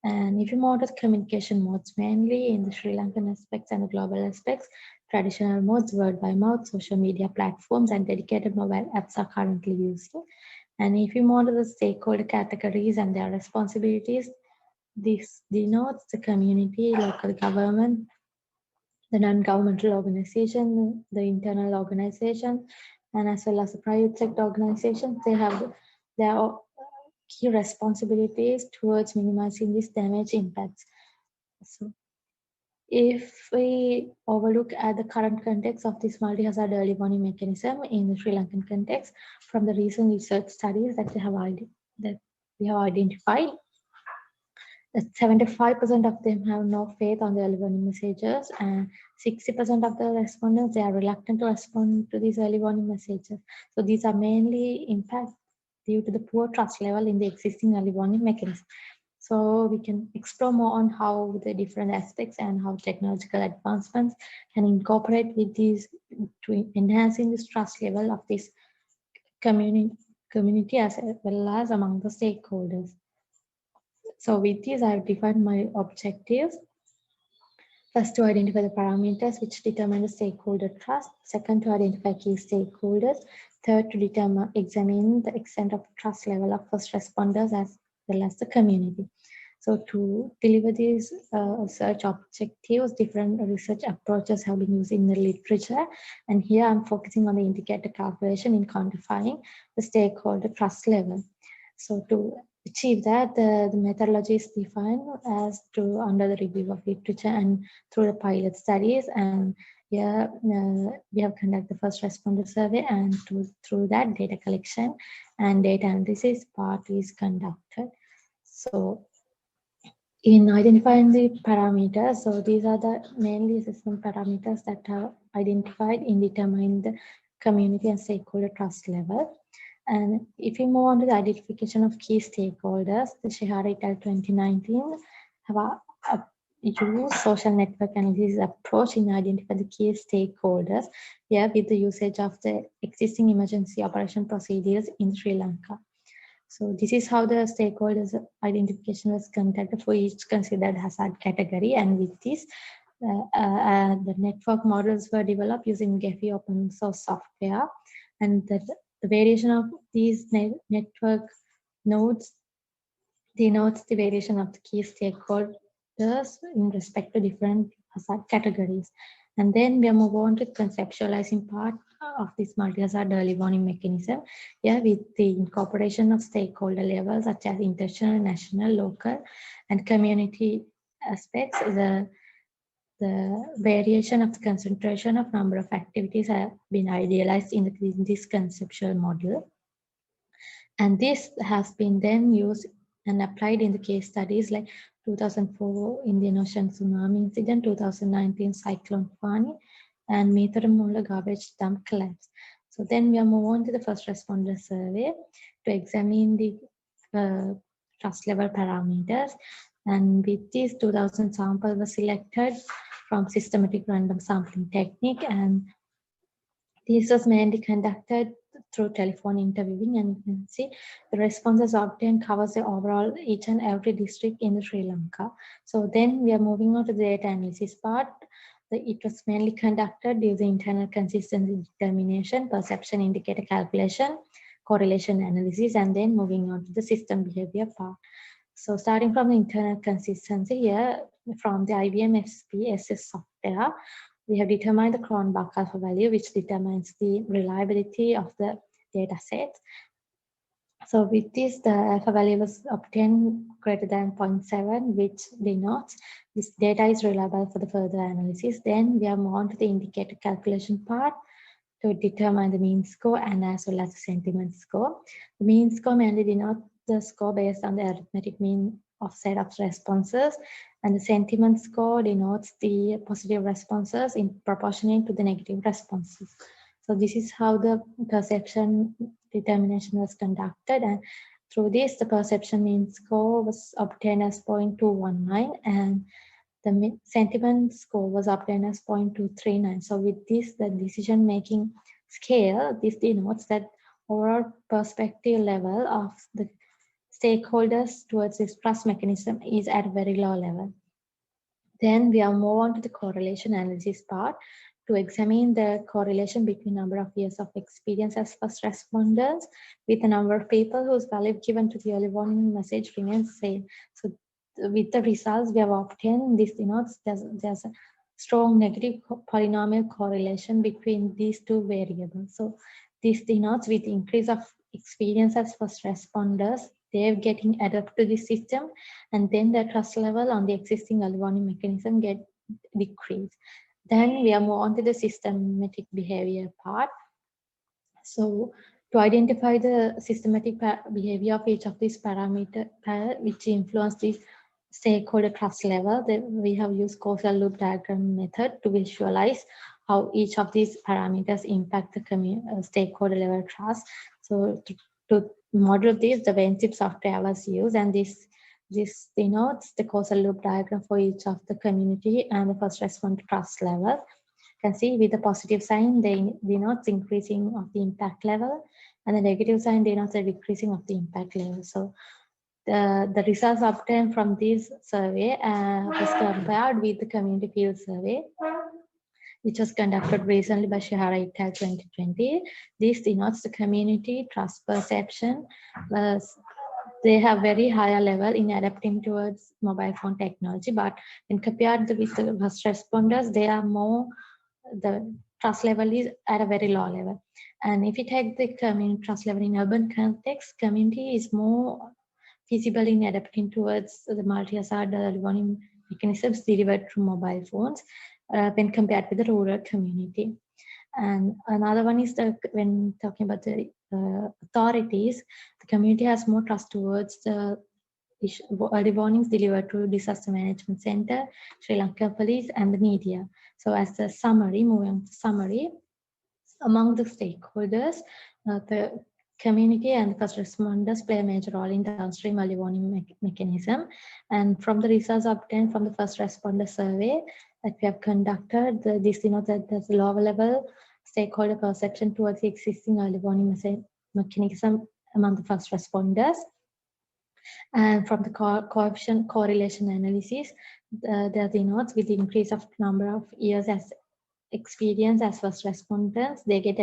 And if you move to the communication modes, mainly in the Sri Lankan aspects and the global aspects, traditional modes, word by mouth, social media platforms, and dedicated mobile apps are currently used. And if you move to the stakeholder categories and their responsibilities, this denotes the community, local government, the non-governmental organization, the internal organization, and as well as the private sector organizations. They have their key responsibilities towards minimizing these damage impacts. So if we overlook at the current context of this multi-hazard early warning mechanism in the Sri Lankan context, from the recent research studies that we have identified, that 75% of them have no faith on the early warning messages, and 60% of the respondents, they are reluctant to respond to these early warning messages. So these are mainly impact due to the poor trust level in the existing early warning mechanism. So we can explore more on how the different aspects and how technological advancements can incorporate with these to enhancing this trust level of this community as well as among the stakeholders. So with this, I've defined my objectives. First, to identify the parameters which determine the stakeholder trust. Second, to identify key stakeholders. Third, to examine the extent of trust level of first responders as well as the community. So to deliver these research objectives, different research approaches have been used in the literature. And here I'm focusing on the indicator calculation in quantifying the stakeholder trust level. So to achieve that, the methodology is defined as under the review of literature and through the pilot studies. And here we have conducted the first responder survey, and through that data collection and data analysis part is conducted. So in identifying the parameters, so these are the mainly assessment parameters that are identified in determining the community and stakeholder trust level. And if we move on to the identification of key stakeholders, the Shihara et al. 2019 have used social network analysis approach in identifying the key stakeholders here with the usage of the existing emergency operation procedures in Sri Lanka. So this is how the stakeholders identification was conducted for each considered hazard category, and with this, the network models were developed using GEFI open source software, and the variation of these network nodes denotes the variation of the key stakeholders in respect to different hazard categories. And then we move on to conceptualizing part of this multi-hazard early warning mechanism, with the incorporation of stakeholder levels such as international, national, local, and community aspects. The variation of the concentration of number of activities have been idealized in this conceptual model. And this has been then used and applied in the case studies like 2004 Indian Ocean Tsunami incident, 2019 Cyclone Gaja, and Mitharamulla garbage dump collapse. So then we are move on to the first responder survey to examine the trust level parameters. And with these 2000 samples were selected from systematic random sampling technique, and this was mainly conducted through telephone interviewing, and you can see the responses obtained covers the overall each and every district in Sri Lanka. So then we are moving on to the data analysis part. It was mainly conducted using internal consistency determination, perception indicator calculation, correlation analysis, and then moving on to the system behavior part. So starting from the internal consistency here, from the IBM SPSS software, we have determined the Cronbach alpha value, which determines the reliability of the data set. So with this, the alpha value was obtained greater than 0.7, which denotes this data is reliable for the further analysis. Then we are moved on to the indicator calculation part to determine the mean score and as well as the sentiment score. The mean score mainly denotes the score based on the arithmetic mean of set of responses, and the sentiment score denotes the positive responses in proportionate to the negative responses. So this is how the perception determination was conducted, and through this the perception mean score was obtained as 0.219 and the sentiment score was obtained as 0.239. So with this, the decision making scale, this denotes that overall perspective level of the stakeholders towards this trust mechanism is at a very low level. Then we are move on to the correlation analysis part to examine the correlation between number of years of experience as first responders with the number of people whose value given to the early warning message remains same. So with the results we have obtained, this denotes there's a strong negative polynomial correlation between these two variables. So this denotes with the increase of experience as first responders, they're getting adapted to the system, and then the trust level on the existing early warning mechanism get decreased. Then we are more on to the systematic behavior part. So to identify the systematic behavior of each of these parameters which influence the stakeholder trust level, we have used causal loop diagram method to visualize how each of these parameters impact the stakeholder level trust. So to model this, the Venchip software was used, and this denotes the causal loop diagram for each of the community and the first responder trust level. You can see with the positive sign, they denotes increasing of the impact level, and the negative sign denotes the decreasing of the impact level. So the results obtained from this survey was compared with the community field survey, which was conducted recently by Shihara et al. 2020. This denotes the community trust perception. They have very higher level in adapting towards mobile phone technology, but when compared with the first responders, they are more, the trust level is at a very low level. And if you take the community trust level in urban context, community is more feasible in adapting towards the multi-hazard early warning mechanisms delivered through mobile phones when compared with the rural community. And another one is when talking about the authorities, the community has more trust towards the early warnings delivered to Disaster Management Center, Sri Lanka Police, and the media. So as the summary, moving on to summary, among the stakeholders, the community and first responders play a major role in downstream early warning mechanism. And from the results obtained from the first responder survey that we have conducted, this denotes that there's a lower level stakeholder perception towards the existing early warning mechanism among the first responders. And from the coefficient correlation analysis, there denotes with the increase of number of years as experience as first responders, they get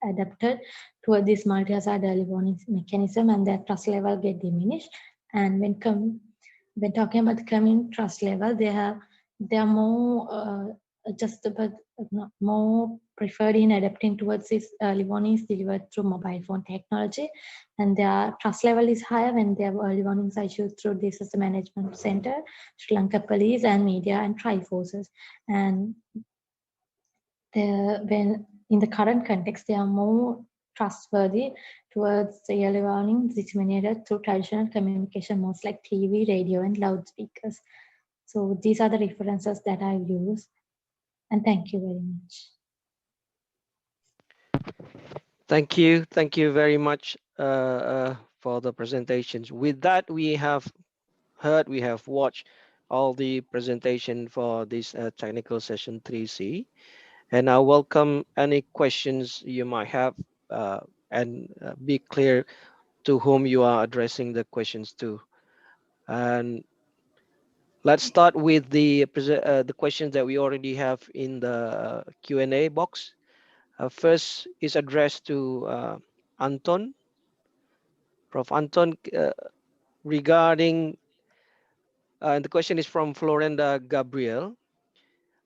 adapted toward this multi-hazard early warning mechanism, and their trust level get diminished. And when talking about the community trust level, they are more more preferred in adapting towards this early warnings delivered through mobile phone technology, and their trust level is higher when their early warnings are issued through Disaster Management Center, Sri Lanka Police, and media and tri-forces. And when in the current context, they are more trustworthy towards the early warning disseminated through traditional communication modes like TV, radio, and loudspeakers. So these are the references that I use. And thank you very much. Thank you very much for the presentations. With that, we have watched all the presentation for this technical session 3C. And I welcome any questions you might have, and be clear to whom you are addressing the questions to. And let's start with the questions that we already have in the Q&A box. First is addressed to Anton. Prof. Anton, regarding, and the question is from Florenda Gabriel.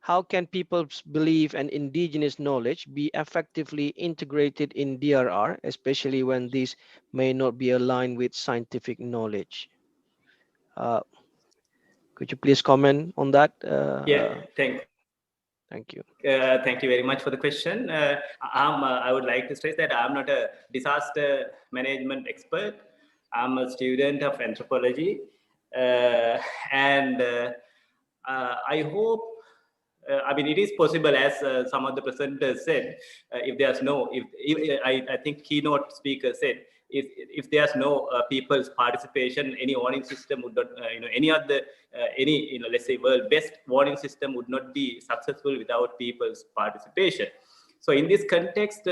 How can people's belief and indigenous knowledge be effectively integrated in DRR, especially when these may not be aligned with scientific knowledge? Could you please comment on that? Yeah, Thank you. Thank you very much for the question. I would like to stress that I'm not a disaster management expert. I'm a student of anthropology, and I hope. I mean, it is possible, as some of the presenters said, if there's no, I think keynote speaker said, if there's no people's participation, any warning system would not, any other, let's say world best warning system would not be successful without people's participation. So in this context,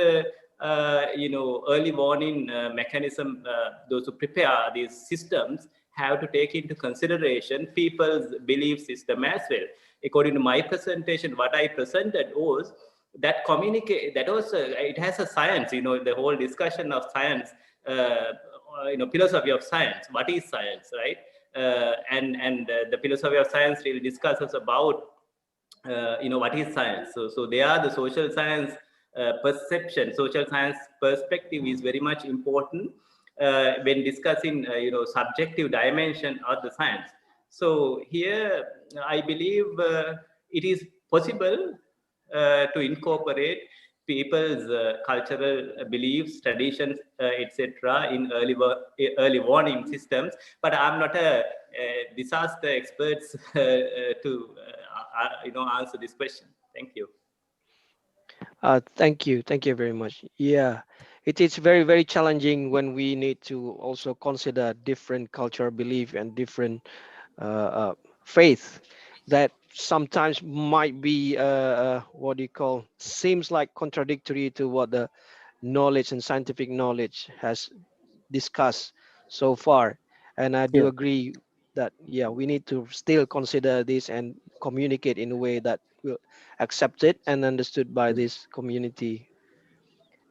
early warning mechanism, those who prepare these systems have to take into consideration people's belief system as well. According to my presentation, what I presented was that it has a science, the whole discussion of science, philosophy of science. What is science, right? And the philosophy of science really discusses about, what is science. So they are the social science perception, social science perspective is very much important when discussing, subjective dimension of the science. So here, I believe it is possible to incorporate people's cultural beliefs, traditions, etc., in early warning systems. But I'm not a disaster expert to answer this question. Thank you. Thank you very much. Yeah, it is very, very challenging when we need to also consider different cultural belief and different faith that sometimes might be seems like contradictory to what the knowledge and scientific knowledge has discussed so far. And I do agree that, yeah, we need to still consider this and communicate in a way that will accept it and understood by this community.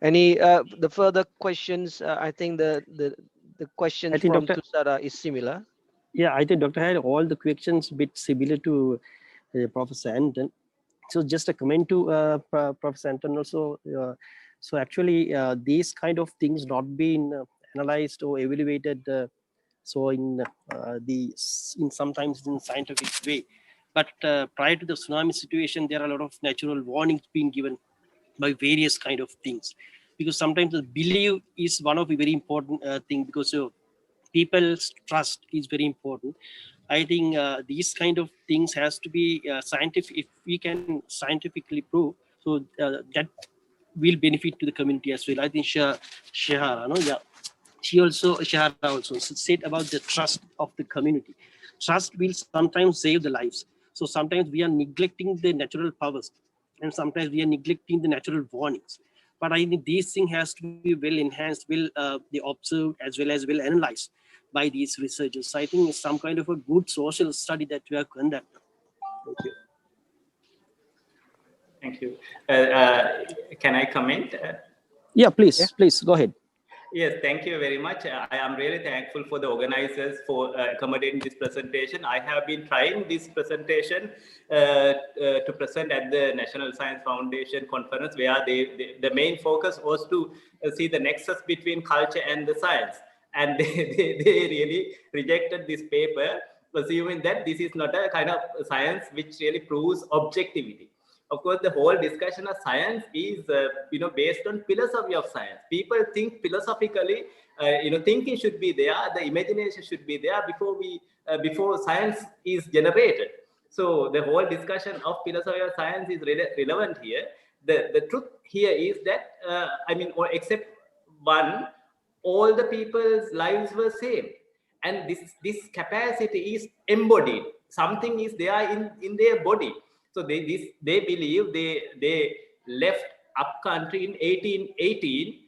Any the further questions? I think the questions from Tusara is similar. Yeah, I think Dr. had all the questions bit similar to Professor Anton. So just a comment to Professor Anton also. So actually, these kind of things not being analyzed or evaluated. So sometimes in scientific way, but prior to the tsunami situation, there are a lot of natural warnings being given by various kind of things, because sometimes the belief is one of the very important thing, because people's trust is very important. I think these kind of things has to be scientific. If we can scientifically prove, so that will benefit to the community as well. I think Shahara, no, yeah, Shahara also said about the trust of the community. Trust will sometimes save the lives. So sometimes we are neglecting the natural powers, and sometimes we are neglecting the natural warnings. But I think this thing has to be well enhanced, will be observed as well analyzed by these researchers. So I think it's some kind of a good social study that we have conducted. Thank you. Thank you. Can I comment? Yeah, please go ahead. Yes, thank you very much. I am really thankful for the organizers for accommodating this presentation. I have been trying this presentation to present at the National Science Foundation conference, where the main focus was to see the nexus between culture and the science. And they really rejected this paper, assuming that this is not a kind of science which really proves objectivity. Of course, the whole discussion of science is, based on philosophy of science. People think philosophically, thinking should be there, the imagination should be there before science is generated. So the whole discussion of philosophy of science is relevant here. The truth here is that, or except one, all the people's lives were same. And this capacity is embodied. Something is there in their body. So they believe they left up country in 1818,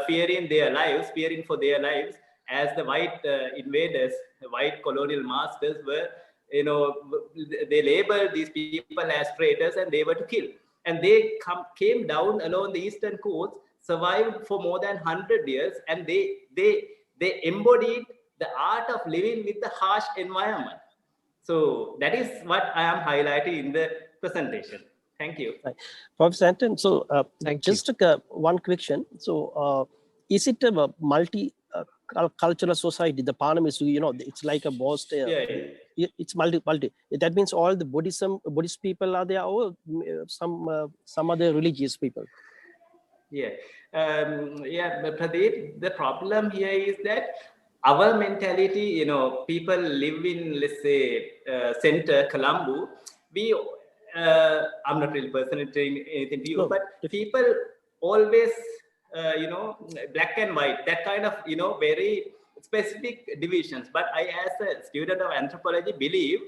fearing for their lives, as the white invaders, the white colonial masters were, they labeled these people as traitors and they were to kill. And they came down along the eastern coast, survived for more than 100 years, and they embodied the art of living with the harsh environment. So that is what I am highlighting in the presentation. Thank you. Right. Professor Anton, so Thank just one question. So is it a multi-cultural society? The Panama is, it's like a Bost. It's multi. That means all the Buddhist people are there, or some other religious people? Yeah. But Pradeep, the problem here is that our mentality, people live in, let's say, center, Colombo. I'm not really personally saying anything to you, but people always, black and white, that kind of, very specific divisions. But I, as a student of anthropology, believe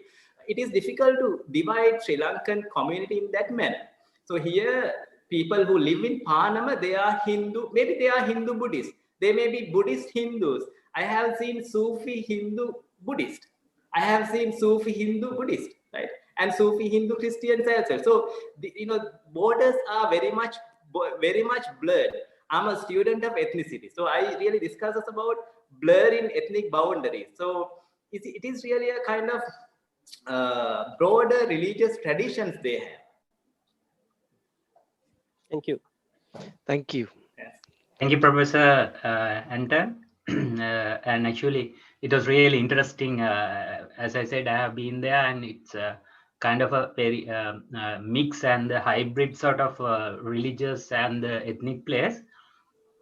it is difficult to divide Sri Lankan community in that manner. So here, people who live in Panama, they are Hindu, maybe they are Hindu Buddhist. They may be Buddhist Hindus. I have seen Sufi Hindu Buddhist. I have seen Sufi Hindu Buddhist, right? And Sufi Hindu Christians as well. So, borders are very much blurred. I'm a student of ethnicity. So I really discuss about blurring ethnic boundaries. So it is really a kind of broader religious traditions they have. Thank you. Thank you. Thank you, Professor Anton. And actually, it was really interesting. As I said, I have been there, and it's kind of a very mix and the hybrid sort of religious and ethnic place.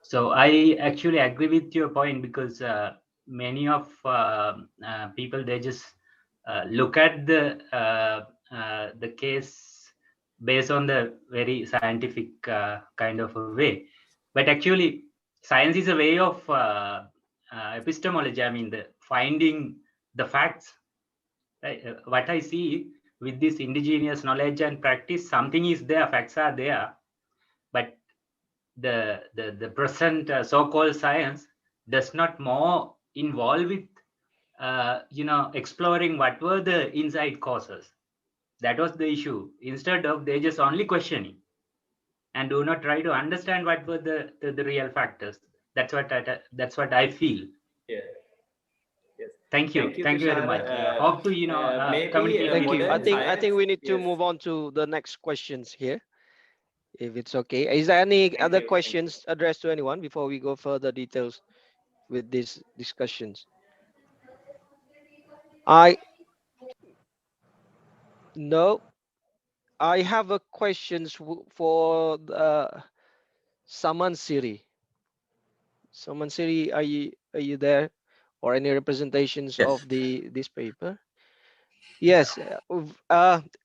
So I actually agree with your point, because many of people, they just look at the case based on the very scientific kind of a way. But actually, science is a way of epistemology. I mean, the finding the facts. Right? What I see with this indigenous knowledge and practice, something is there, facts are there, but the present so-called science does not more involve with exploring what were the inside causes. That was the issue. Instead of, they just only questioning and do not try to understand what were the real factors. That's what I feel. Yeah. Yes. Thank you very much. Hope to communicate. Thank you. I think we need to yes. move on to the next questions here, if it's okay. Is there any other questions addressed to anyone before we go further details with these discussions? No, I have a questions for Saman Siri. Saman Siri, are you there, or any representations Yes. of this paper? Yes,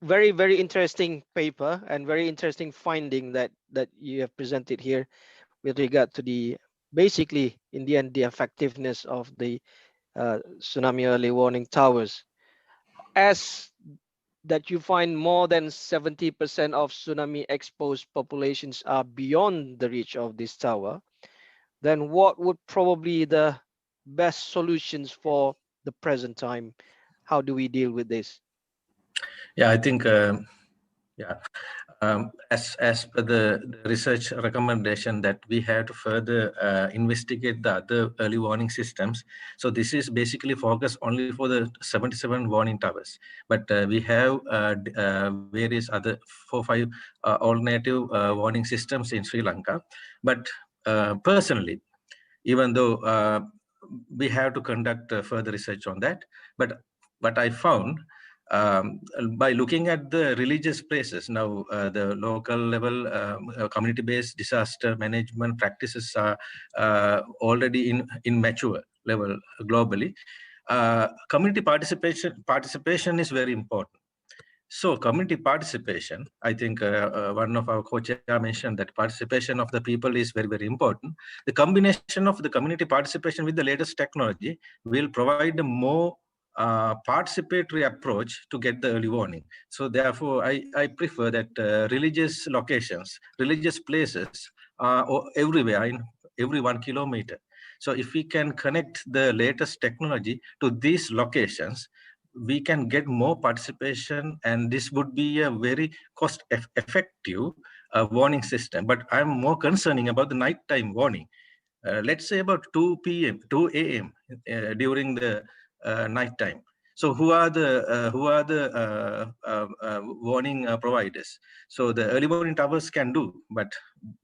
very, very interesting paper and very interesting finding that you have presented here with regard to the basically in the end the effectiveness of the tsunami early warning towers. As that you find more than 70% of tsunami exposed populations are beyond the reach of this tower, then what would probably the best solutions for the present time? How do we deal with this? Yeah, I think, yeah, as per the research recommendation that we have to further investigate the other early warning systems. So this is basically focused only for the 77 warning towers, but we have various other 4-5 alternative warning systems in Sri Lanka. But personally, even though we have to conduct further research on that, but what I found by looking at the religious places now, the local level community-based disaster management practices are already in mature level globally. Community participation is very important. So community participation, I think one of our co-chair mentioned that participation of the people is very, very important. The combination of the community participation with the latest technology will provide a more participatory approach to get the early warning. So therefore, I prefer that religious locations, religious places are everywhere in every 1 kilometer. So if we can connect the latest technology to these locations, we can get more participation, and this would be a very cost-effective warning system. But I'm more concerning about the nighttime warning. Let's say about 2 p.m., 2 a.m. During the nighttime. So who are the warning providers? So the early warning towers can do, but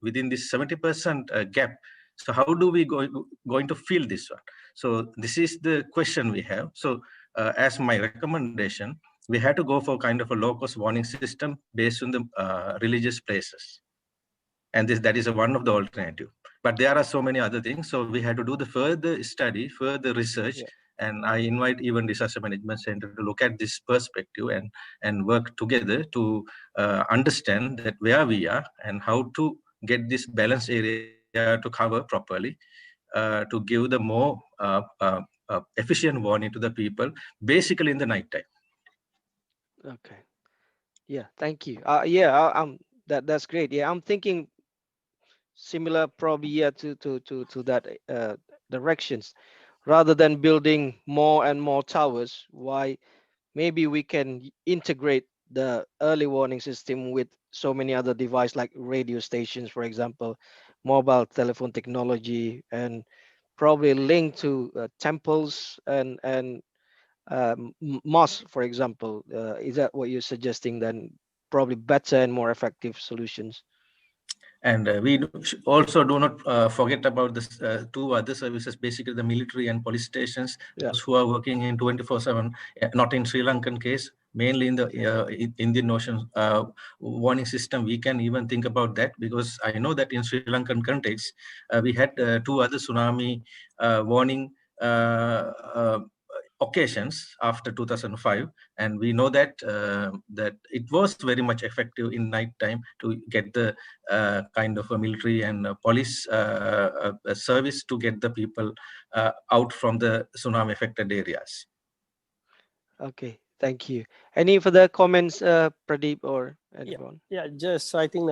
within this 70% gap. So how do we going to fill this one? So this is the question we have. So as my recommendation, we had to go for kind of a low-cost warning system based on the religious places. And that is one of the alternative. But there are so many other things. So we had to do the further study, further research. Yeah. And I invite even Disaster Management Center to look at this perspective and work together to understand that where we are and how to get this balanced area to cover properly, to give the more efficient warning to the people, basically in the night time. Okay. Yeah, thank you. That's great. Yeah, I'm thinking similar probably, yeah, to that directions. Rather than building more and more towers, why maybe we can integrate the early warning system with so many other devices like radio stations, for example, mobile telephone technology, and probably link to temples and mosques, for example. Is that what you're suggesting? Then probably better and more effective solutions. And we also do not forget about the 2 other services, basically the military and police stations, those who are working in 24/7, not in Sri Lankan case, mainly in the Indian Ocean warning system. We can even think about that, because I know that in Sri Lankan context, we had 2 other tsunami warning occasions after 2005, and we know that that it was very much effective in night time to get the kind of a military and police service to get the people out from the tsunami affected areas. Okay, thank you. Any further comments, Pradeep or anyone? Yeah, just I think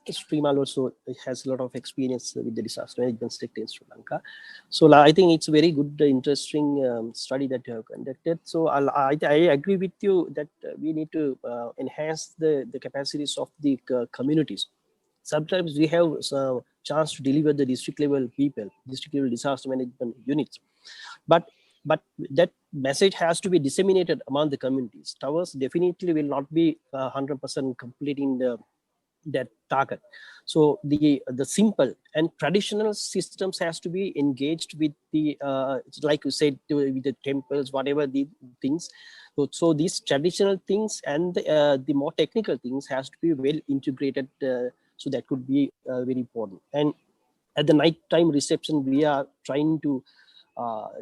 Streamal also has a lot of experience with the disaster management sector in Sri Lanka. So I think it's a very good, interesting study that you have conducted. So I agree with you that we need to enhance the capacities of the communities. Sometimes we have a chance to deliver the district level people, district level disaster management units, but that message has to be disseminated among the communities. Towers definitely will not be 100% completing that target. So the simple and traditional systems has to be engaged with the like you said, with the temples, whatever the things. So these traditional things and the more technical things has to be well integrated. So that could be very important. And at the nighttime reception, we are trying to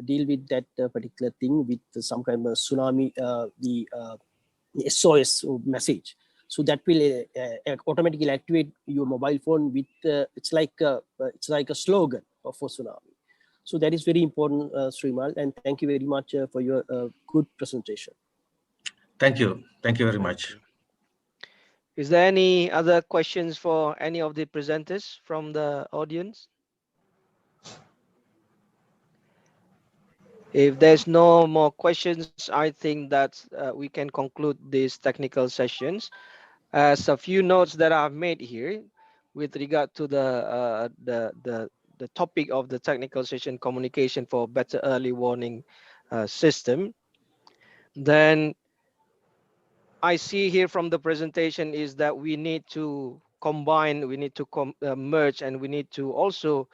deal with that particular thing with some kind of tsunami, the SOS message. So that will automatically activate your mobile phone with it's like a slogan for tsunami. So that is very important, Srimal, and thank you very much for your good presentation. Thank you. Thank you very much. Is there any other questions for any of the presenters from the audience? If there's no more questions, I think that we can conclude these technical sessions. As a few notes that I've made here with regard to the topic of the technical session, communication for better early warning system, then I see here from the presentation is that we need to combine, we need to merge, and we need to also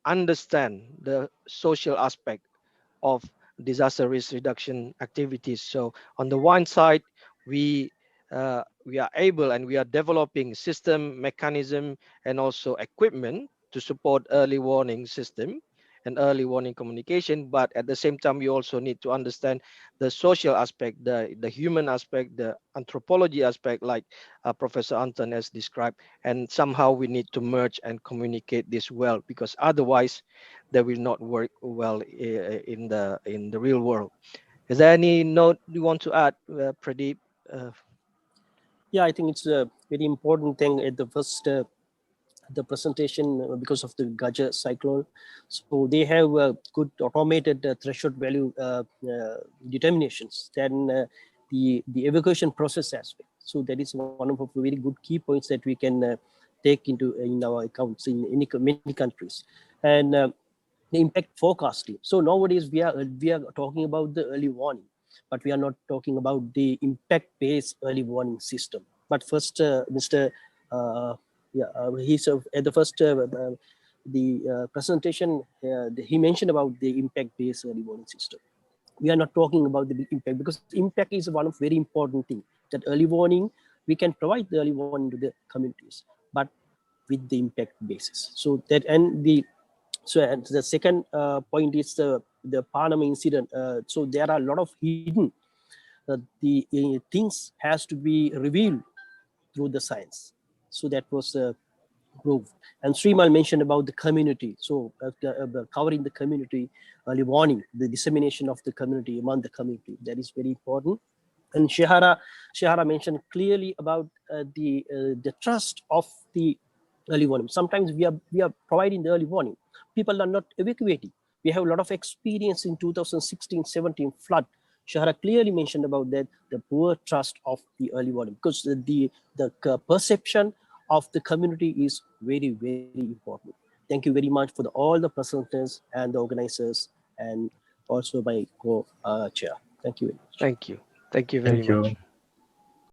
understand the social aspect of disaster risk reduction activities. So on the one side, we are able and we are developing system, mechanism, and also equipment to support early warning system and early warning communication. But at the same time, we also need to understand the social aspect, the human aspect, the anthropology aspect, like Professor Anton has described. And somehow we need to merge and communicate this well, because otherwise they will not work well in the real world. Is there any note you want to add, Pradeep? Yeah, I think it's a very important thing at the first the presentation because of the Gaja cyclone. So they have good automated threshold value determinations. Then the evacuation process aspect. So that is one of the very good key points that we can take into in our accounts in many countries. And the impact forecasting. So nowadays we are talking about the early warning, but we are not talking about the impact-based early warning system. But first, Mr. He's at the first the presentation. He mentioned about the impact-based early warning system. We are not talking about the impact, because impact is one of very important thing. That early warning, we can provide the early warning to the communities, but with the impact basis. So that and the second point is the Panama incident. So there are a lot of hidden the things has to be revealed through the science. So that was proved. And Srimal mentioned about the community. So covering the community early warning, the dissemination of the community among the community, that is very important. And Shahara mentioned clearly about the trust of the early warning. Sometimes we are providing the early warning. People are not evacuating. We have a lot of experience in 2016-17 flood. Shahara clearly mentioned about that, the poor trust of the early warning, because the perception of the community is very, very important. Thank you very much for all the presenters and the organizers, and also my co-chair. Thank you very much. Thank you. Thank you very much.